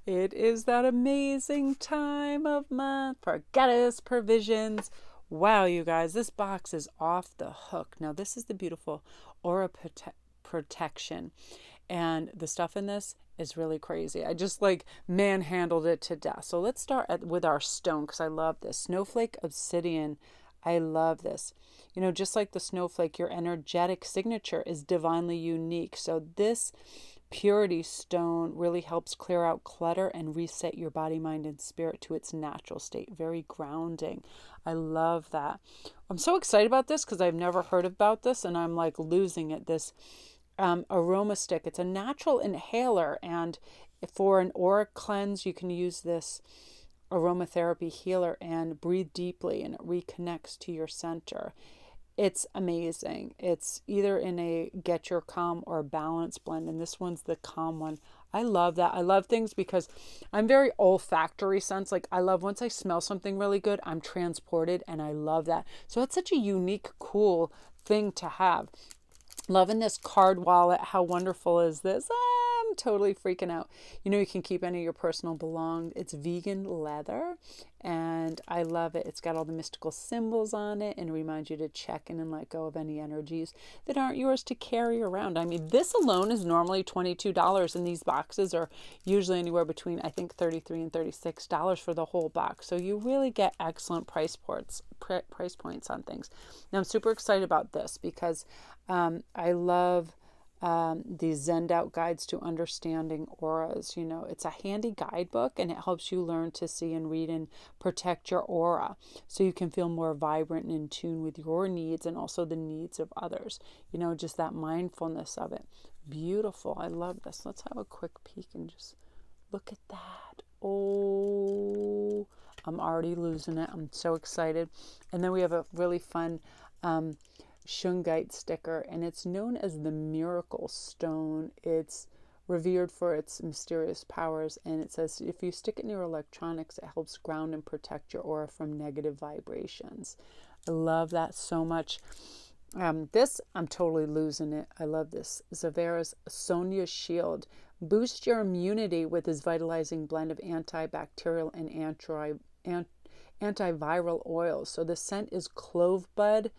It is that amazing time of month for goddess provisions. Wow, you guys, this box is off the hook. Now, this is the beautiful aura protection. And the stuff in this is really crazy. I just like manhandled it to death. So let's start with our stone because I love this. Snowflake obsidian. I love this. You know, just like the snowflake, your energetic signature is divinely unique. So this purity stone really helps clear out clutter and reset your body, mind, and spirit to its natural state. Very grounding. I love that. I'm so excited about this because I've never heard about this and I'm like losing it. This aroma stick. It's a natural inhaler, and for an aura cleanse, you can use this aromatherapy healer and breathe deeply, and it reconnects to your center. It's amazing. It's either in a get your calm or a balance blend, and this one's the calm one. I love that. I love things because I'm very olfactory sense. Like I love once I smell something really good, I'm transported, and I love that. So it's such a unique, cool thing to have. Loving this card wallet. How wonderful is this? I'm totally freaking out. You know, you can keep any of your personal belongings. It's vegan leather and I love it. It's got all the mystical symbols on it and reminds you to check in and let go of any energies that aren't yours to carry around. I mean, this alone is normally $22 and these boxes are usually anywhere between, I think, $33 and $36 for the whole box. So you really get excellent price points on things. Now I'm super excited about this because I love these Zened Out guides to understanding auras. You know, it's a handy guidebook and it helps you learn to see and read and protect your aura so you can feel more vibrant and in tune with your needs and also the needs of others. You know, just that mindfulness of it. Beautiful. I love this. Let's have a quick peek and just look at that. Oh, I'm already losing it. I'm so excited. And then we have a really fun shungite sticker, and it's known as the miracle stone. It's revered for its mysterious powers, and it says if you stick it in your electronics, it helps ground and protect your aura from negative vibrations. I love that so much. This, I'm totally losing it. I love this. Zavera's Sonia Shield. Boost your immunity with this vitalizing blend of antibacterial and antiviral oils. So the scent is clove bud,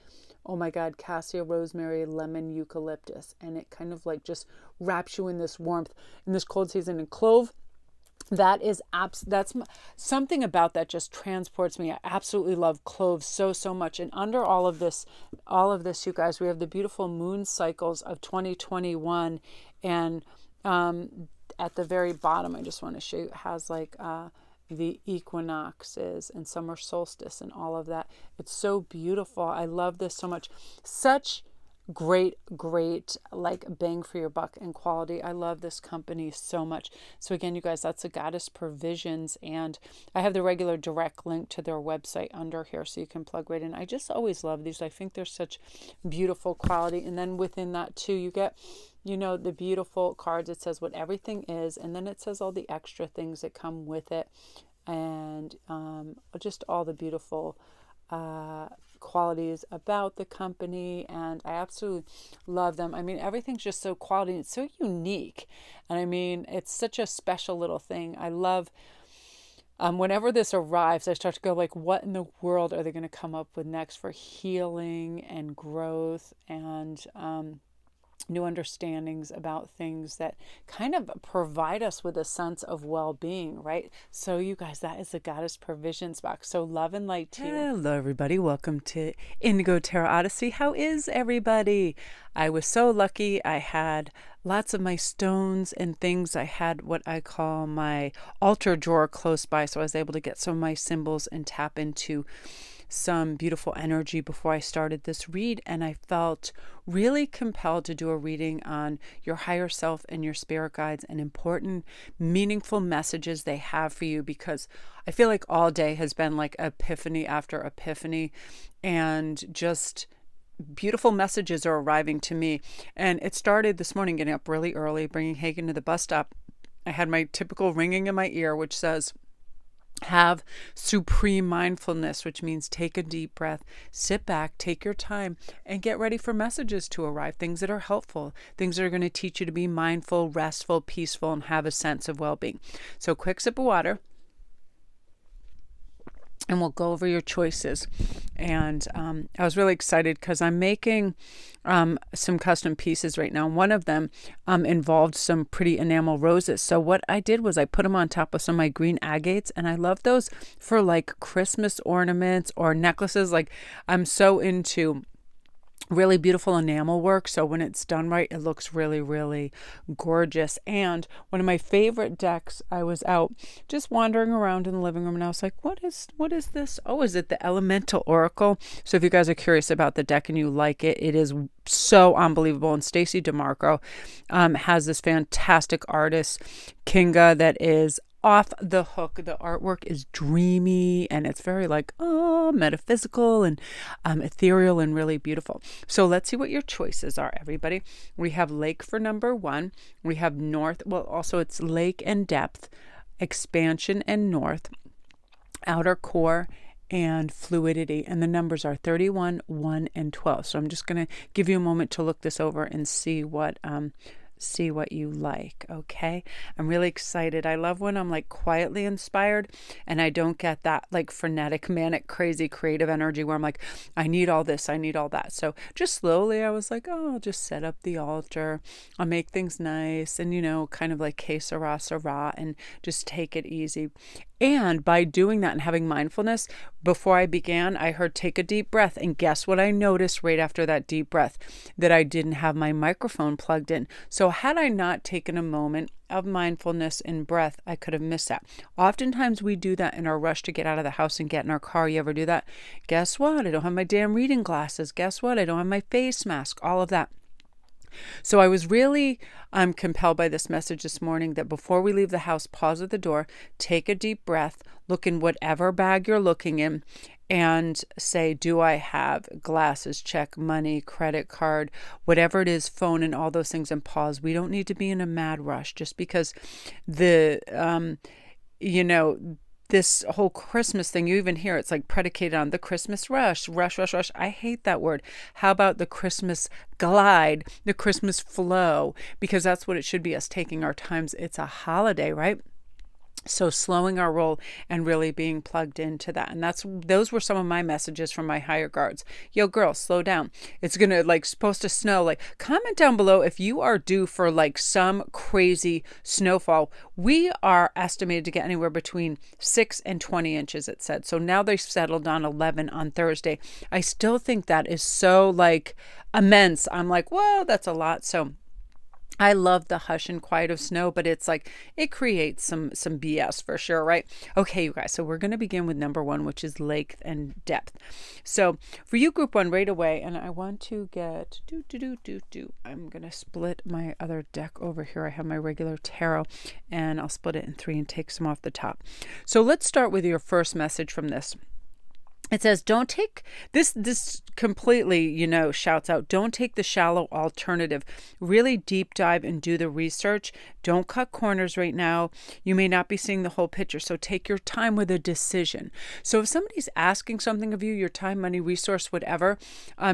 oh my God, cassia, rosemary, lemon, eucalyptus. And it kind of like just wraps you in this warmth in this cold season. And clove, that's something about that just transports me. I absolutely love cloves so much. And under all of this, you guys, we have the beautiful moon cycles of 2021. And at the very bottom, I just want to show you, it has like the equinoxes and summer solstice and all of that. It's so beautiful. I love this so much. Such great like bang for your buck and quality. I love this company so much. So again, you guys, that's the Goddess Provisions, and I have the regular direct link to their website under here so you can plug right in. I just always love these. I think they're such beautiful quality. And then within that too, you get, you know, the beautiful cards. It says what everything is, and then it says all the extra things that come with it, and just all the beautiful qualities about the company. And I absolutely love them. I mean, everything's just so quality. It's so unique, and I mean, it's such a special little thing. I love whenever this arrives, I start to go like, what in the world are they going to come up with next for healing and growth and new understandings about things that kind of provide us with a sense of well-being, right? So you guys, that is the Goddess Provisions box. So love and light to you. Hello everybody, welcome to Indigo Tarot Odyssey. How is everybody? I was so lucky. I had lots of my stones and things. I had what I call my altar drawer close by, so I was able to get some of my symbols and tap into some beautiful energy before I started this read, and I felt really compelled to do a reading on your higher self and your spirit guides and important, meaningful messages they have for you, because I feel like all day has been like epiphany after epiphany, and just beautiful messages are arriving to me. And it started this morning, getting up really early, bringing Hagen to the bus stop. I had my typical ringing in my ear, which says, Have supreme mindfulness, which means take a deep breath, sit back, take your time, and get ready for messages to arrive, things that are helpful, things that are going to teach you to be mindful, restful, peaceful, and have a sense of well-being. So quick sip of water, and we'll go over your choices. And I was really excited because I'm making some custom pieces right now. One of them involved some pretty enamel roses. So what I did was I put them on top of some of my green agates, and I love those for like Christmas ornaments or necklaces. Like I'm so into really beautiful enamel work, so when it's done right, it looks really, really gorgeous. And one of my favorite decks, I was out just wandering around in the living room, and I was like, what is this? Oh, is it the Elemental Oracle? So if you guys are curious about the deck and you like it, it is so unbelievable. And Stacey DeMarco has this fantastic artist, Kinga, that is off the hook. The artwork is dreamy, and it's very like metaphysical and ethereal and really beautiful. So let's see what your choices are, everybody. We have lake for number 1. We have north. Well, also it's lake and depth, expansion and north, outer core, and fluidity. And the numbers are 31, 1, and 12. So I'm just going to give you a moment to look this over and see what you like. Okay, I'm really excited. I love when I'm like quietly inspired and I don't get that like frenetic, manic, crazy creative energy where I'm like, I need all this, I need all that. So just slowly I was like, oh, I'll just set up the altar, I'll make things nice, and kind of like que sera, sera, and just take it easy. And by doing that and having mindfulness, before I began, I heard take a deep breath. And guess what I noticed right after that deep breath? That I didn't have my microphone plugged in. So had I not taken a moment of mindfulness and breath, I could have missed that. Oftentimes we do that in our rush to get out of the house and get in our car. You ever do that? Guess what? I don't have my damn reading glasses. Guess what? I don't have my face mask. All of that. So I was really compelled by this message this morning that before we leave the house, pause at the door, take a deep breath, look in whatever bag you're looking in, and say, do I have glasses, check, money, credit card, whatever it is, phone, and all those things, and pause. We don't need to be in a mad rush just because this whole Christmas thing, you even hear it's like predicated on the Christmas rush. I hate that word. How about the Christmas glide, the Christmas flow? Because that's what it should be, us taking our times. It's a holiday, right? So slowing our roll and really being plugged into that. And those were some of my messages from my higher guards. Yo, girl, slow down. It's going to supposed to snow. Comment down below if you are due for some crazy snowfall. We are estimated to get anywhere between 6 and 20 inches, it said. So now they've settled on 11 on Thursday. I still think that is so immense. I'm like, whoa, that's a lot. So I love the hush and quiet of snow, but it's it creates some BS for sure, right? Okay, you guys, so we're going to begin with number 1, which is length and depth. So for you, group 1, right away, and I want to get, I'm going to split my other deck over here. I have my regular tarot, and I'll split it in 3 and take some off the top. So let's start with your first message from this. It says, don't take this completely, shouts out, don't take the shallow alternative. Really deep dive and do the research. Don't cut corners right now. You may not be seeing the whole picture. So take your time with a decision. So if somebody's asking something of you, your time, money, resource, whatever,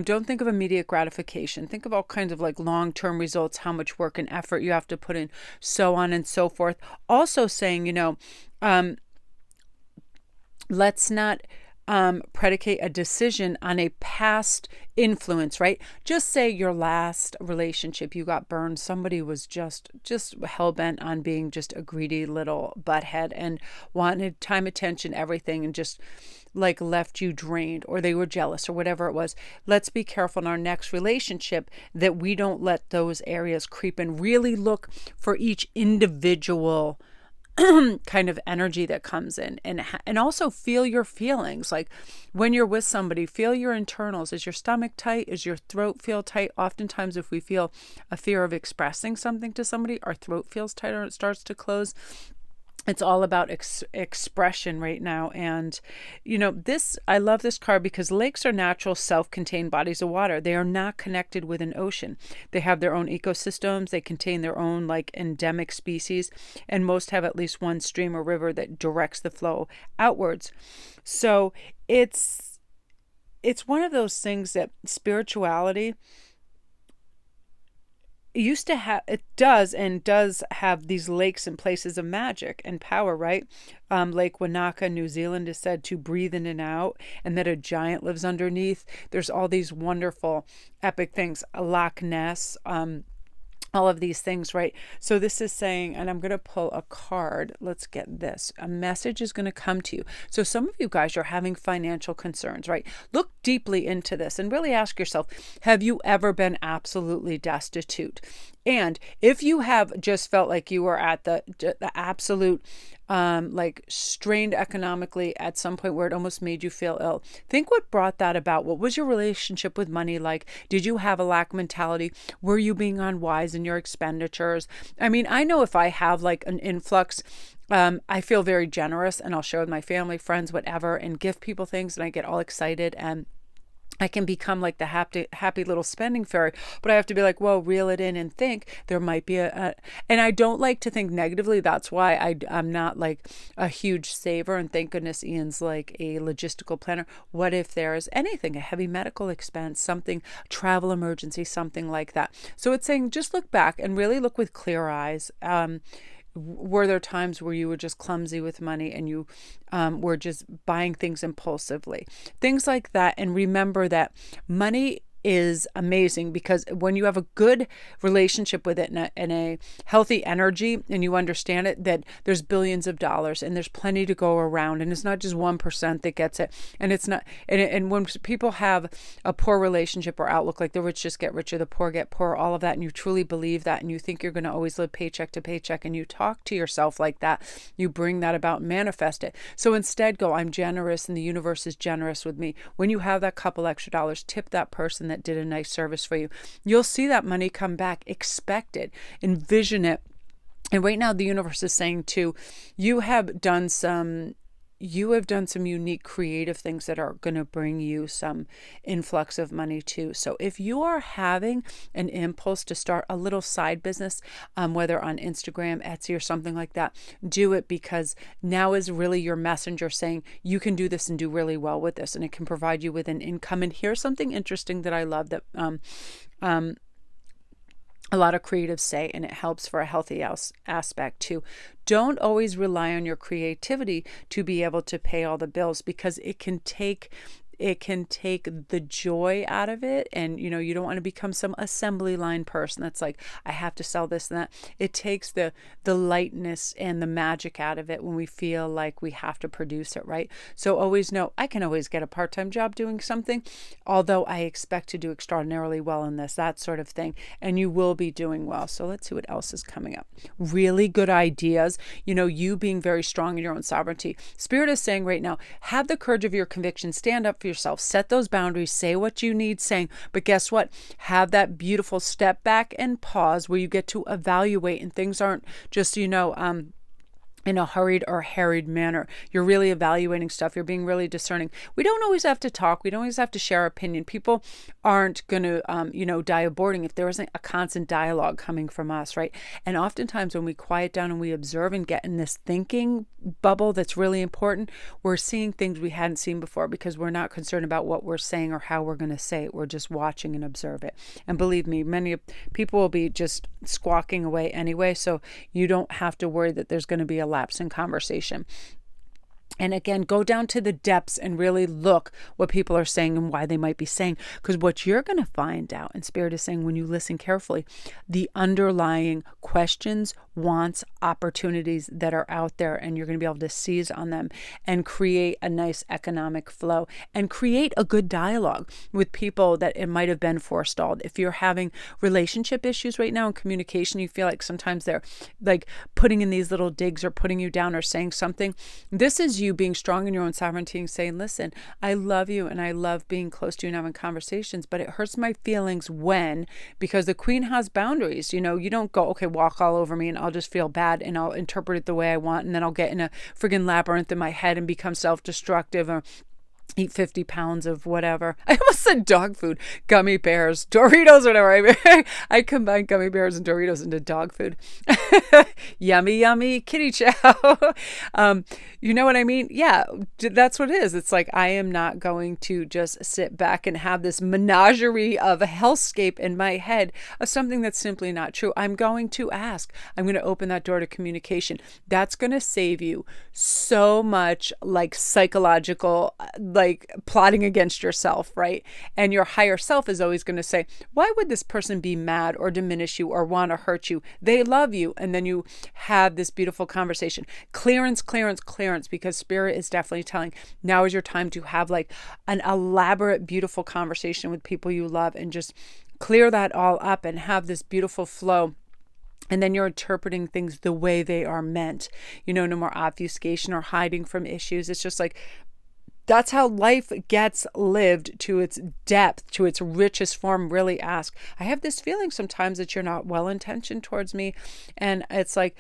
don't think of immediate gratification. Think of all kinds of long-term results, how much work and effort you have to put in, so on and so forth. Also saying, let's not predicate a decision on a past influence, right? Just say your last relationship, you got burned. Somebody was just hell-bent on being just a greedy little butthead and wanted time, attention, everything, and just left you drained, or they were jealous, or whatever it was. Let's be careful in our next relationship that we don't let those areas creep in. Really look for each individual kind of energy that comes in, and also feel your feelings. When you're with somebody, feel your internals. Is your stomach tight? Is your throat feel tight? Oftentimes if we feel a fear of expressing something to somebody, our throat feels tighter and it starts to close. It's all about expression right now. And, I love this card because lakes are natural, self-contained bodies of water. They are not connected with an ocean. They have their own ecosystems. They contain their own like endemic species, and most have at least one stream or river that directs the flow outwards. So it's one of those things that spirituality used to have, it does and does have these lakes and places of magic and power, right? Lake Wanaka, New Zealand, is said to breathe in and out, and that a giant lives underneath. There's all these wonderful epic things, Loch Ness, all of these things, right? So this is saying, and I'm going to pull a card. Let's get this. A message is going to come to you. So some of you guys are having financial concerns, right? Look deeply into this and really ask yourself, have you ever been absolutely destitute? And if you have just felt like you were at the absolute like strained economically at some point where it almost made you feel ill, think what brought that about. What was your relationship with money like? Did you have a lack mentality? Were you being unwise in your expenditures? I mean, I know if I have like an influx, I feel very generous, and I'll share with my family, friends, whatever, and give people things, and I get all excited, and I can become like the happy little spending fairy. But I have to be like, whoa, reel it in and think there might be and I don't like to think negatively. That's why I'm not like a huge saver. And thank goodness Ian's like a logistical planner. What if there's anything, a heavy medical expense, something, travel emergency, something like that. So it's saying just look back and really look with clear eyes. Were there times where you were just clumsy with money and you were just buying things impulsively? Things like that. And remember that money is amazing, because when you have a good relationship with it and a healthy energy, and you understand it, that there's billions of dollars and there's plenty to go around, and it's not just 1% that gets it. And it's not, and when people have a poor relationship or outlook, like the rich just get richer, the poor get poorer, all of that, and you truly believe that, and you think you're going to always live paycheck to paycheck, and you talk to yourself like that, you bring that about and manifest it. So instead go, I'm generous and the universe is generous with me. When you have that couple extra dollars, tip that person that did a nice service for you. You'll see that money come back. Expect it. Envision it. And right now the universe is saying too, you have done some unique creative things that are going to bring you some influx of money too. So if you are having an impulse to start a little side business, whether on Instagram, Etsy, or something like that, do it, because now is really your messenger saying you can do this and do really well with this, and it can provide you with an income. And here's something interesting that I love that a lot of creatives say, and it helps for a healthy aspect too. Don't always rely on your creativity to be able to pay all the bills, because it can take the joy out of it. And you don't want to become some assembly line person that's like, I have to sell this and that. It takes the lightness and the magic out of it when we feel like we have to produce it, right? So always know, I can always get a part-time job doing something, although I expect to do extraordinarily well in this, that sort of thing. And you will be doing well. So let's see what else is coming up. Really good ideas. You being very strong in your own sovereignty. Spirit is saying right now, have the courage of your conviction, stand up for yourself, set those boundaries, say what you need saying. But guess what? Have that beautiful step back and pause where you get to evaluate, and things aren't just, in a hurried or harried manner. You're really evaluating stuff. You're being really discerning. We don't always have to talk. We don't always have to share our opinion. People aren't going to, die of boredom if there isn't a constant dialogue coming from us, right? And oftentimes when we quiet down and we observe and get in this thinking bubble that's really important, we're seeing things we hadn't seen before, because we're not concerned about what we're saying or how we're going to say it. We're just watching and observe it. And believe me, many people will be just squawking away anyway, so you don't have to worry that there's going to be a lapse in conversation. And again, go down to the depths and really look what people are saying and why they might be saying. Because what you're going to find out, and Spirit is saying when you listen carefully, the underlying questions, wants, opportunities that are out there, and you're going to be able to seize on them and create a nice economic flow and create a good dialogue with people that it might have been forestalled. If you're having relationship issues right now in communication, you feel like sometimes they're like putting in these little digs or putting you down or saying something. This is you being strong in your own sovereignty and saying, listen, I love you and I love being close to you and having conversations, but it hurts my feelings when, because the queen has boundaries. You don't go, okay, walk all over me and I'll just feel bad and I'll interpret it the way I want. And then I'll get in a friggin' labyrinth in my head and become self-destructive, or eat 50 pounds of whatever. I almost said dog food, gummy bears, Doritos, whatever. I combine gummy bears and Doritos into dog food. Yummy, yummy kitty chow. You know what I mean? Yeah, that's what it is. It's like, I am not going to just sit back and have this menagerie of a hellscape in my head of something that's simply not true. I'm going to ask. I'm going to open that door to communication. That's going to save you so much like psychological, like plotting against yourself, right? And your higher self is always going to say, why would this person be mad or diminish you or want to hurt you? They love you. And then you have this beautiful conversation. Clearance, clearance, clearance, because Spirit is definitely telling, now is your time to have like an elaborate, beautiful conversation with people you love and just clear that all up and have this beautiful flow. And then you're interpreting things the way they are meant. You know, no more obfuscation or hiding from issues. It's just like, that's how life gets lived to its depth, to its richest form. Really ask. I have this feeling sometimes that you're not well-intentioned towards me. And it's like,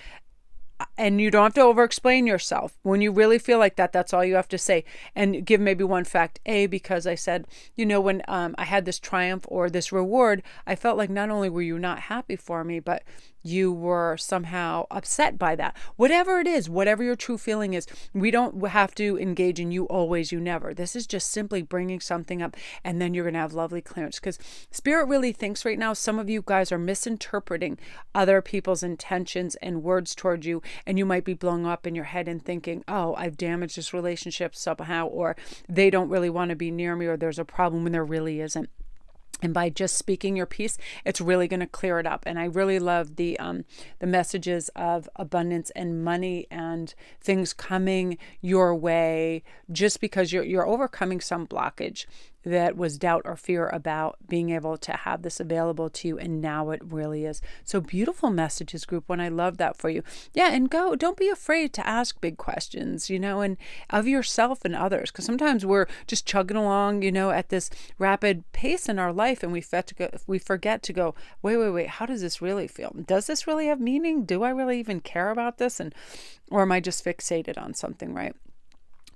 and you don't have to over-explain yourself. When you really feel like that, that's all you have to say. And give maybe one fact. Because I said, you know, when I had this triumph or this reward, I felt like not only were you not happy for me, but you were somehow upset by that. Whatever it is, whatever your true feeling is, we don't have to engage in you always, you never. This is just simply bringing something up, and then you're going to have lovely clearance. Because Spirit really thinks right now, some of you guys are misinterpreting other people's intentions and words towards you, and you might be blowing up in your head and thinking, oh, I've damaged this relationship somehow, or they don't really want to be near me, or there's a problem when there really isn't. And by just speaking your piece, it's really going to clear it up. And I really love the messages of abundance and money and things coming your way just because you're overcoming some blockage that was doubt or fear about being able to have this available to you. And now it really is. So beautiful messages, group one. I love that for you. Yeah. And don't be afraid to ask big questions, you know, and of yourself and others. Because sometimes we're just chugging along, you know, at this rapid pace in our life. And we forget to go, wait, how does this really feel? Does this really have meaning? Do I really even care about this? Or am I just fixated on something, right?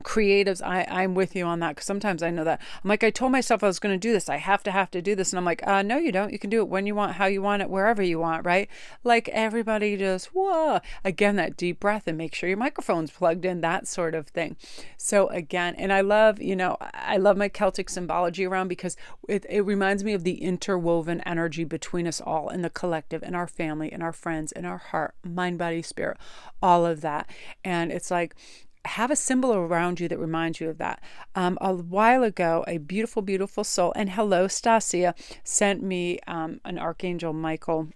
Creatives, I'm with you on that, because sometimes I know that I'm like, I told myself I was going to do this. I have to do this. And I'm like, no, you don't. You can do it when you want, how you want it, wherever you want, right? Like everybody just, whoa, again, that deep breath and make sure your microphone's plugged in, that sort of thing. So again, and I love my Celtic symbology around, because it reminds me of the interwoven energy between us all in the collective, in our family, in our friends, in our heart, mind, body, spirit, all of that. And it's like, have a symbol around you that reminds you of that. A while ago, a beautiful, beautiful soul, and hello, Stasia, sent me an Archangel Michael.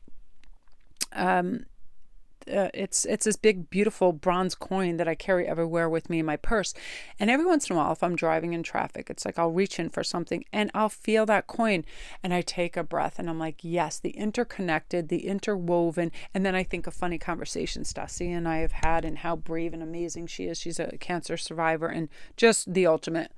It's this big, beautiful bronze coin that I carry everywhere with me in my purse. And every once in a while, if I'm driving in traffic, it's like I'll reach in for something and I'll feel that coin and I take a breath and I'm like, yes, the interconnected, the interwoven. And then I think of funny conversations Stasi and I have had and how brave and amazing she is. She's a cancer survivor and just the ultimate.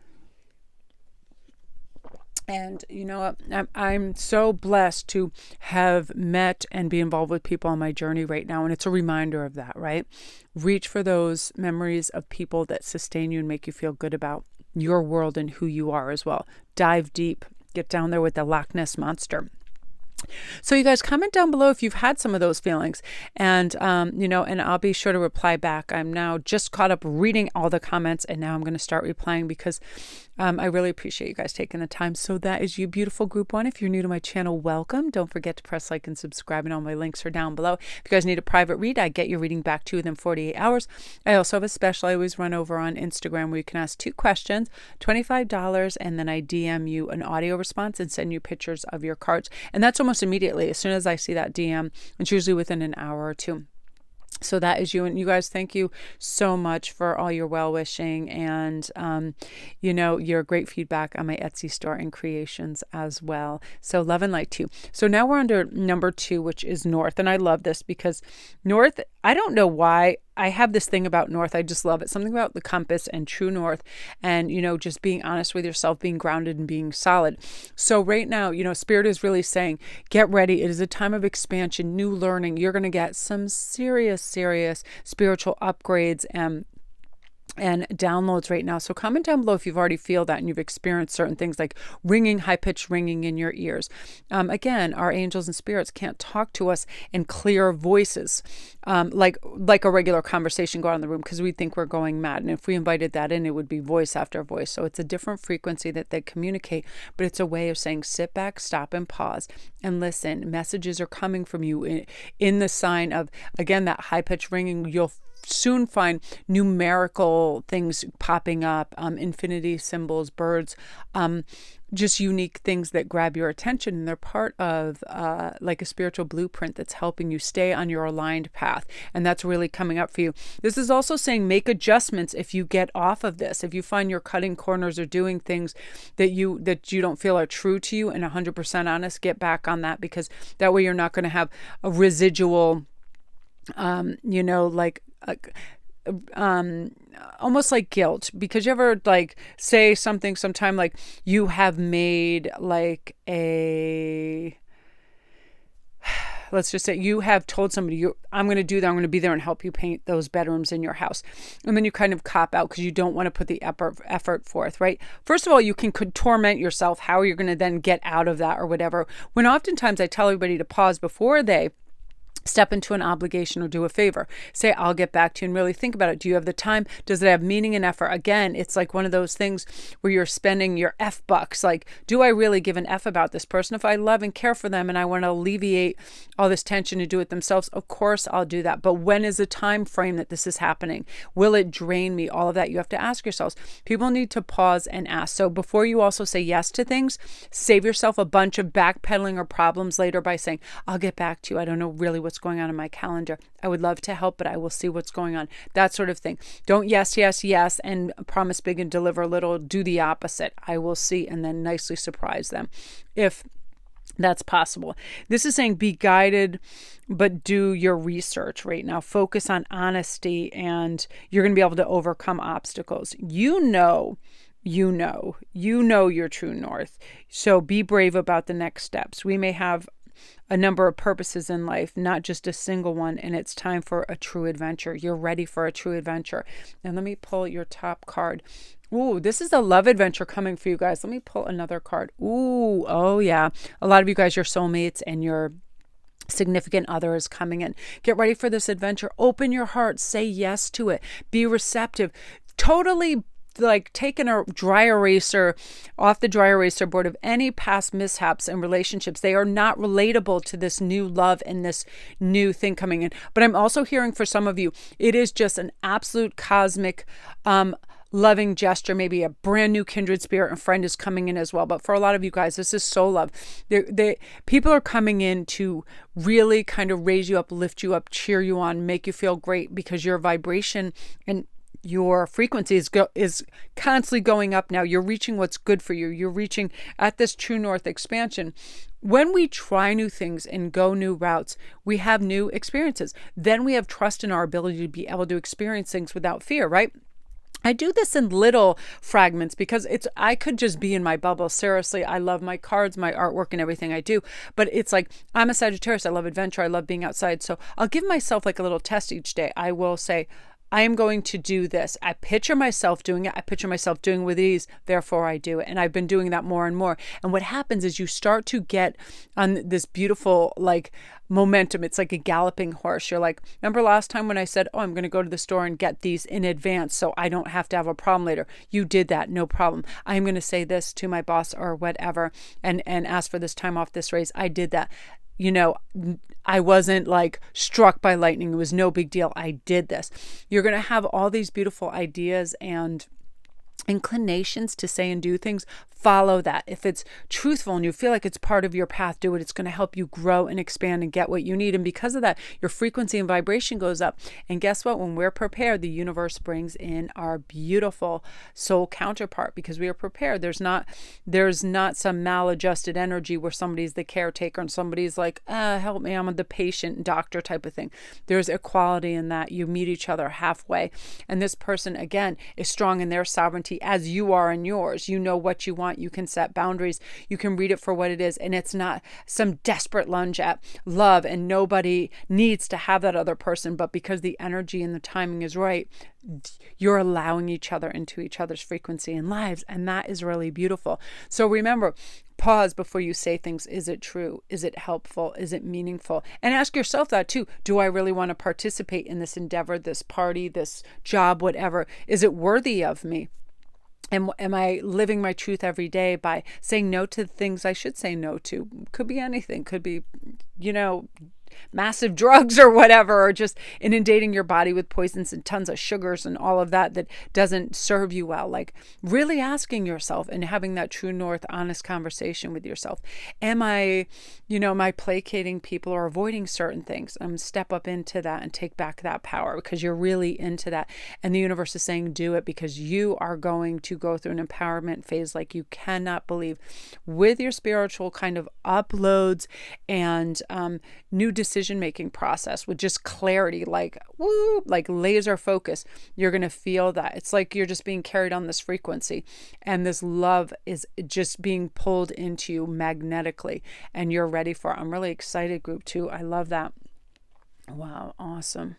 And you know what? I'm so blessed to have met and be involved with people on my journey right now. And it's a reminder of that, right? Reach for those memories of people that sustain you and make you feel good about your world and who you are as well. Dive deep. Get down there with the Loch Ness Monster. So you guys comment down below if you've had some of those feelings, and and I'll be sure to reply back. I'm now just caught up reading all the comments, and now I'm going to start replying because I really appreciate you guys taking the time. So that is you, beautiful group one. If you're new to my channel, welcome. Don't forget to press like and subscribe, and all my links are down below. If you guys need a private read, I get your reading back to you within 48 hours. I also have a special I always run over on Instagram where you can ask 2 questions, $25, and then I DM you an audio response and send you pictures of your cards. And that's almost immediately. As soon as I see that DM, it's usually within an hour or two. So that is you. And you guys, thank you so much for all your well-wishing and, your great feedback on my Etsy store and creations as well. So love and light to you. So now we're under number 2, which is North. And I love this because North, I don't know why I have this thing about North. I just love it. Something about the compass and true North and, just being honest with yourself, being grounded and being solid. So right now, Spirit is really saying, get ready. It is a time of expansion, new learning. You're going to get some serious spiritual upgrades and downloads right now. So comment down below if you've already feel that and you've experienced certain things like ringing, high-pitched ringing in your ears. Again, our angels and spirits can't talk to us in clear voices, like a regular conversation going on in the room, because we think we're going mad. And if we invited that in, it would be voice after voice. So it's a different frequency that they communicate, but it's a way of saying, sit back, stop and pause and listen. Messages are coming from you in the sign of, again, that high-pitched ringing. You'll soon find numerical things popping up, infinity symbols, birds, just unique things that grab your attention. And they're part of like a spiritual blueprint that's helping you stay on your aligned path. And that's really coming up for you. This is also saying make adjustments if you get off of this. If you find you're cutting corners or doing things that you don't feel are true to you and 100% honest, get back on that, because that way you're not going to have a residual almost like guilt, because you ever like say something sometime like you have made like let's just say you have told somebody I'm going to do that. I'm going to be there and help you paint those bedrooms in your house. And then you kind of cop out because you don't want to put the effort forth, right? First of all, you could torment yourself how you're going to then get out of that or whatever. When oftentimes I tell everybody to pause before they step into an obligation or do a favor. Say, I'll get back to you, and really think about it. Do you have the time? Does it have meaning and effort? Again, it's like one of those things where you're spending your F bucks. Like, do I really give an F about this person? If I love and care for them and I want to alleviate all this tension to do it themselves, of course I'll do that. But when is the time frame that this is happening? Will it drain me? All of that you have to ask yourselves. People need to pause and ask. So before you also say yes to things, save yourself a bunch of backpedaling or problems later by saying, I'll get back to you. I don't know really what's going on in my calendar. I would love to help, but I will see what's going on. That sort of thing. Don't yes, and promise big and deliver little. Do the opposite. I will see, and then nicely surprise them if that's possible. This is saying be guided, but do your research right now. Focus on honesty, and you're going to be able to overcome obstacles. You know your true north. So be brave about the next steps. We may have a number of purposes in life, not just a single one, and it's time for a true adventure. You're ready for a true adventure. And let me pull your top card. Ooh, this is a love adventure coming for you guys. Let me pull another card. Ooh, oh yeah. A lot of you guys, your soulmates and your significant other is coming in. Get ready for this adventure. Open your heart. Say yes to it. Be receptive. Totally like taking a dry eraser off the dry eraser board of any past mishaps and relationships. They are not relatable to this new love and this new thing coming in. But I'm also hearing for some of you, it is just an absolute cosmic loving gesture. Maybe a brand new kindred spirit and friend is coming in as well. But for a lot of you guys, this is soul love. People are coming in to really kind of raise you up, lift you up, cheer you on, make you feel great, because your vibration and your frequency is constantly going up now. You're reaching what's good for you. You're reaching at this true north expansion. When we try new things and go new routes, we have new experiences. Then we have trust in our ability to be able to experience things without fear, right? I do this in little fragments because I could just be in my bubble. Seriously, I love my cards, my artwork, and everything I do. But it's like, I'm a Sagittarius. I love adventure. I love being outside. So I'll give myself like a little test each day. I will say, I am going to do this. I picture myself doing it. I picture myself doing it with ease. Therefore, I do it. And I've been doing that more and more. And what happens is you start to get on this beautiful, like, momentum. It's like a galloping horse. You're like, remember last time when I said, I'm going to go to the store and get these in advance so I don't have to have a problem later. You did that. No problem. I'm going to say this to my boss or whatever and ask for this time off this raise. I did that. I wasn't like struck by lightning. It was no big deal. I did this. You're going to have all these beautiful ideas and inclinations to say and do things, follow that. If it's truthful and you feel like it's part of your path, do it. It's going to help you grow and expand and get what you need. And because of that, your frequency and vibration goes up. And guess what? When we're prepared, the universe brings in our beautiful soul counterpart because we are prepared. There's not some maladjusted energy where somebody's the caretaker and somebody's like, help me, I'm the patient doctor type of thing. There's equality in that. You meet each other halfway. And this person, again, is strong in their sovereignty as you are in yours. You know what you want. You can set boundaries. You can read it for what it is. And it's not some desperate lunge at love, and nobody needs to have that other person. But because the energy and the timing is right, you're allowing each other into each other's frequency and lives. And that is really beautiful. So remember, pause before you say things. Is it true? Is it helpful? Is it meaningful? And ask yourself that too. Do I really want to participate in this endeavor, this party, this job, whatever? Is it worthy of me? And am I living my truth every day by saying no to things I should say no to? Could be anything. Could be, massive drugs or whatever, or just inundating your body with poisons and tons of sugars and all of that doesn't serve you well. Like really asking yourself and having that true north, honest conversation with yourself. Am I placating people or avoiding certain things? Step up into that and take back that power because you're really into that. And the universe is saying, do it because you are going to go through an empowerment phase like you cannot believe with your spiritual kind of uploads and new decision-making process with just clarity, like laser focus. You're going to feel that. It's like you're just being carried on this frequency and this love is just being pulled into you magnetically and you're ready for it. I'm really excited, group 2. I love that. Wow. Awesome.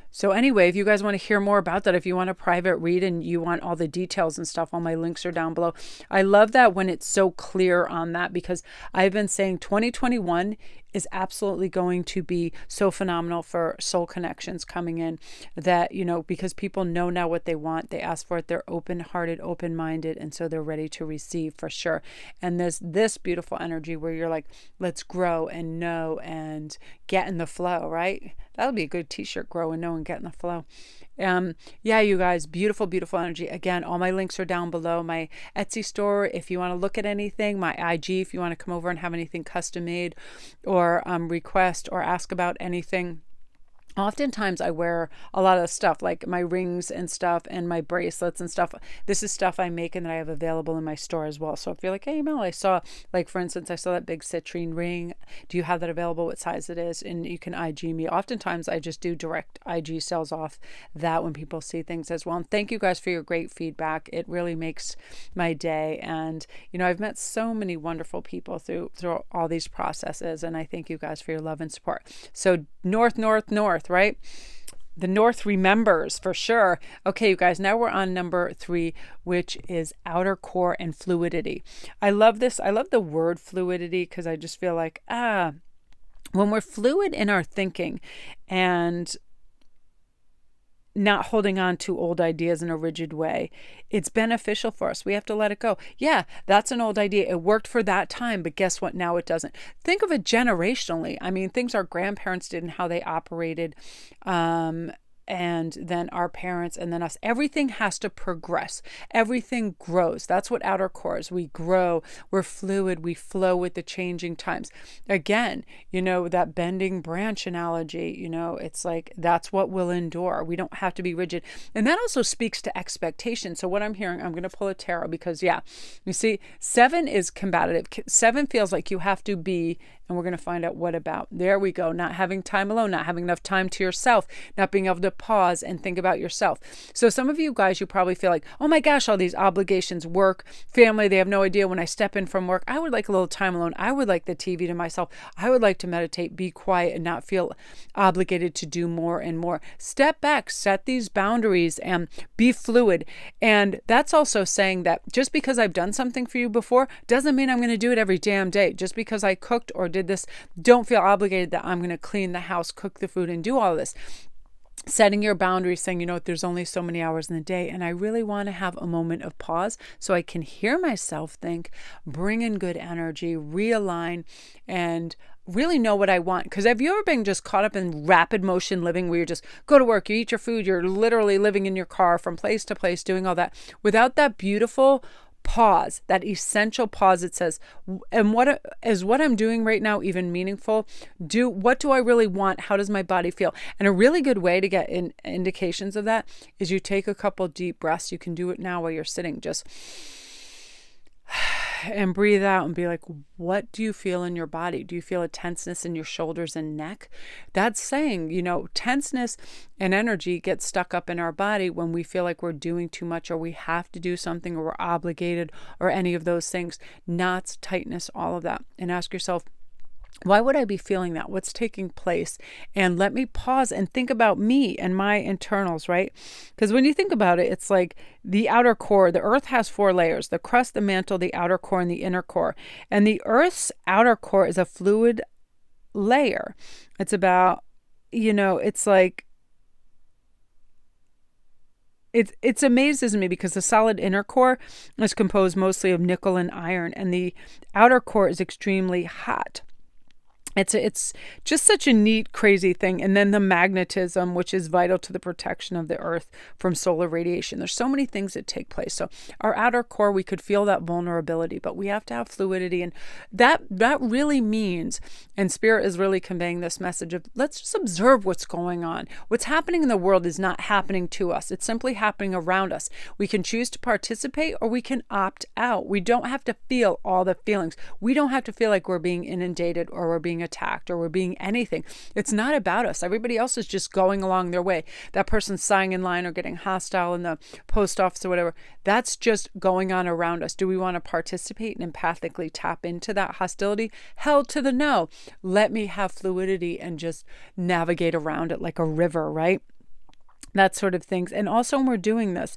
So anyway, if you guys want to hear more about that, if you want a private read and you want all the details and stuff, all my links are down below. I love that when it's so clear on that because I've been saying 2021 is absolutely going to be so phenomenal for soul connections coming in that, because people know now what they want. They ask for it. They're open-hearted, open-minded, and so they're ready to receive for sure. And there's this beautiful energy where you're like, let's grow and know and get in the flow, right? That'll be a good t-shirt, grow and know and get in the flow. Yeah, you guys, beautiful, beautiful energy. Again, all my links are down below. My Etsy store, if you want to look at anything, my IG, if you want to come over and have anything custom made or request or ask about anything. Oftentimes I wear a lot of stuff like my rings and stuff and my bracelets and stuff. This is stuff I make and that I have available in my store as well. So if you're like, hey Mel, I saw, like for instance, I saw that big citrine ring. Do you have that available? What size it is? And you can IG me. Oftentimes I just do direct IG sales off that when people see things as well. And thank you guys for your great feedback. It really makes my day. And, I've met so many wonderful people through all these processes. And I thank you guys for your love and support. So north, right? The North remembers for sure. Okay, you guys, now we're on number 3, which is outer core and fluidity. I love this. I love the word fluidity because I just feel like, when we're fluid in our thinking and not holding on to old ideas in a rigid way, it's beneficial for us. We have to let it go. Yeah, that's an old idea. It worked for that time, but guess what? Now it doesn't. Think of it generationally. I mean, things our grandparents did and how they operated. And then our parents and then us. Everything has to progress. Everything grows. That's what outer core is. We grow. We're fluid. We flow with the changing times. Again, that bending branch analogy, it's like that's what will endure. We don't have to be rigid. And that also speaks to expectation. So what I'm hearing, I'm going to pull a tarot because, you see, 7 is combative. 7 feels like you have to be, and we're going to find out what about. There we go. Not having time alone, not having enough time to yourself, not being able to pause and think about yourself. So some of you guys, you probably feel like, oh my gosh, all these obligations, work, family, they have no idea when I step in from work. I would like a little time alone. I would like the TV to myself. I would like to meditate, be quiet, and not feel obligated to do more and more. Step back, set these boundaries, and be fluid. And that's also saying that just because I've done something for you before doesn't mean I'm going to do it every damn day. Just because I cooked or did this, don't feel obligated that I'm going to clean the house, cook the food, and do all this. Setting your boundaries, saying, there's only so many hours in the day, and I really want to have a moment of pause so I can hear myself think, bring in good energy, realign, and really know what I want. Because have you ever been just caught up in rapid motion living where you just go to work, you eat your food, you're literally living in your car from place to place, doing all that without that beautiful pause, that essential pause that says, and what is what I'm doing right now even meaningful? What do I really want? How does my body feel? And a really good way to get indications of that is you take a couple deep breaths. You can do it now while you're sitting, just and breathe out and be like, what do you feel in your body? Do you feel a tenseness in your shoulders and neck? That's saying, tenseness and energy get stuck up in our body when we feel like we're doing too much or we have to do something or we're obligated or any of those things. Knots, tightness, all of that. And ask yourself, why would I be feeling that? What's taking place? And let me pause and think about me and my internals, right? Because when you think about it, it's like the outer core. The earth has 4 layers: the crust, the mantle, the outer core, and the inner core. And the earth's outer core is a fluid layer. It's about, it's like, it amazes me because the solid inner core is composed mostly of nickel and iron, and the outer core is extremely hot. It's just such a neat, crazy thing. And then the magnetism, which is vital to the protection of the earth from solar radiation. There's so many things that take place. So our outer core, we could feel that vulnerability, but we have to have fluidity. And that really means, and Spirit is really conveying this message of, let's just observe what's going on. What's happening in the world is not happening to us. It's simply happening around us. We can choose to participate or we can opt out. We don't have to feel all the feelings. We don't have to feel like we're being inundated or we're being attacked or we're being anything. It's not about us. Everybody else is just going along their way. That person's sighing in line or getting hostile in the post office or whatever. That's just going on around us. Do we want to participate and empathically tap into that hostility? Hell to the no. Let me have fluidity and just navigate around it like a river, right? That sort of things. And also when we're doing this,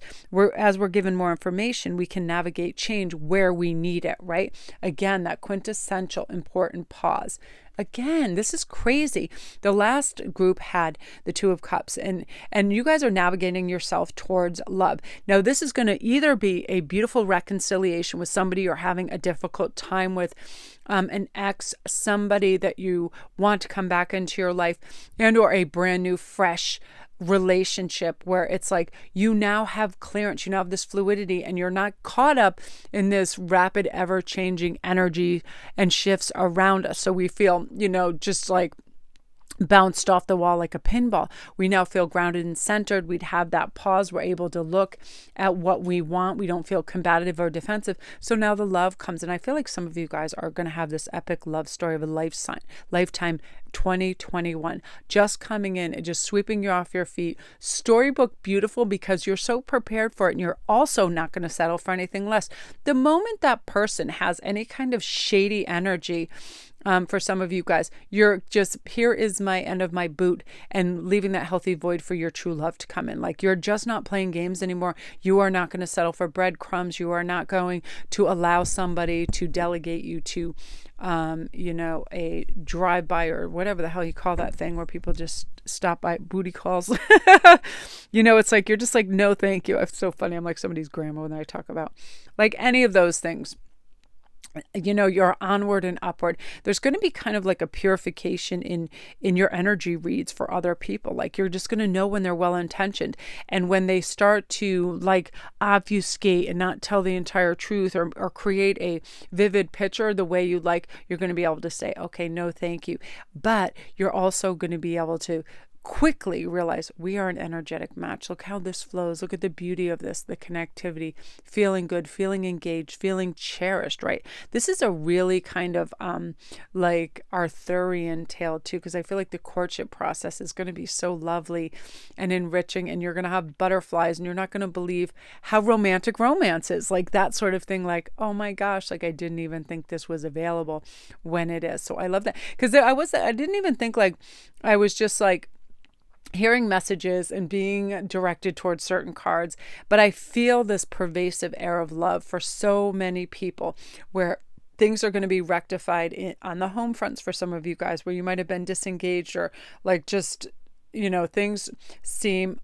as we're given more information, we can navigate change where we need it, right? Again, that quintessential important pause. Again, this is crazy. The last group had the 2 of Cups, and you guys are navigating yourself towards love. Now, this is going to either be a beautiful reconciliation with somebody you're having a difficult time with, an ex, somebody that you want to come back into your life, and or a brand new, fresh relationship where it's like you now have clearance, you now have this fluidity, and you're not caught up in this rapid, ever-changing energy and shifts around us. So we feel, just like bounced off the wall like a pinball. We now feel grounded and centered. We'd have that pause. We're able to look at what we want. We don't feel combative or defensive. So now the love comes. And I feel like some of you guys are going to have this epic love story of a lifetime 2021 just coming in and just sweeping you off your feet. Storybook beautiful because you're so prepared for it, and you're also not going to settle for anything less. The moment that person has any kind of shady energy, for some of you guys, you're just, here is my end of my boot, and leaving that healthy void for your true love to come in. Like, you're just not playing games anymore. You are not going to settle for breadcrumbs. You are not going to allow somebody to delegate you to, a drive-by or whatever the hell you call that thing where people just stop by, booty calls. It's like, you're just like, no, thank you. It's so funny. I'm like somebody's grandma when I talk about like any of those things. You're onward and upward. There's going to be kind of like a purification in your energy reads for other people. Like, you're just going to know when they're well-intentioned, and when they start to like obfuscate and not tell the entire truth or create a vivid picture the way you like, you're going to be able to say, okay, no, thank you. But you're also going to be able to quickly realize we are an energetic match. Look how this flows. Look at the beauty of this, the connectivity, feeling good, feeling engaged, feeling cherished, right? This is a really kind of like Arthurian tale too, because I feel like the courtship process is going to be so lovely and enriching, and you're going to have butterflies, and you're not going to believe how romantic romance is. Like that sort of thing, like, oh my gosh, like I didn't even think this was available when it is. So I love that, because I didn't even think, like, I was just like hearing messages and being directed towards certain cards, but I feel this pervasive air of love for so many people, where things are going to be rectified on the home fronts for some of you guys, where you might have been disengaged or like just, things seem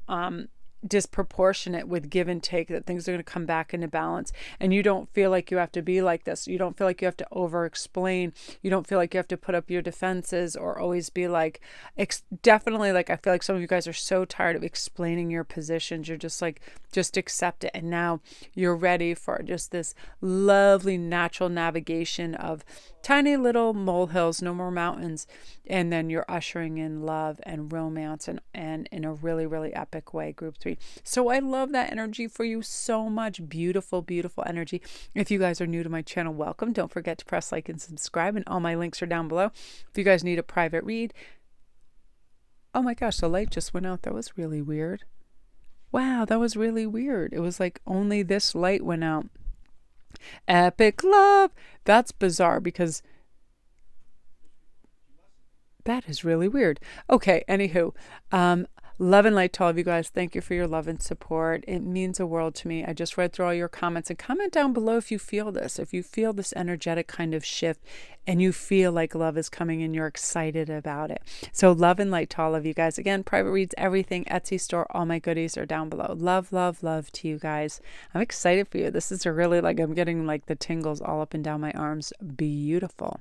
disproportionate with give and take, that things are going to come back into balance, and you don't feel like you have to be like this. You don't feel like you have to over explain. You don't feel like you have to put up your defenses or always be like, definitely, like, I feel like some of you guys are so tired of explaining your positions. You're just like, just accept it. And now you're ready for just this lovely natural navigation of tiny little molehills, no more mountains. And then you're ushering in love and romance, and in a really, really epic way, group 3. So I love that energy for you so much. Beautiful, beautiful energy. If you guys are new to my channel, welcome. Don't forget to press like and subscribe, and all my links are down below. If you guys need a private read. Oh my gosh, the light just went out. That was really weird. Wow, that was really weird. It was like only this light went out. Epic love. That's bizarre, because that is really weird. Okay, anywho, love and light to all of you guys. Thank you for your love and support. It means a world to me. I just read through all your comments, and comment down below if you feel this. If you feel this energetic kind of shift and you feel like love is coming and you're excited about it. So love and light to all of you guys. Again, private reads, everything, Etsy store, all my goodies are down below. Love, love, love to you guys. I'm excited for you. This is a really, like, I'm getting like the tingles all up and down my arms. Beautiful.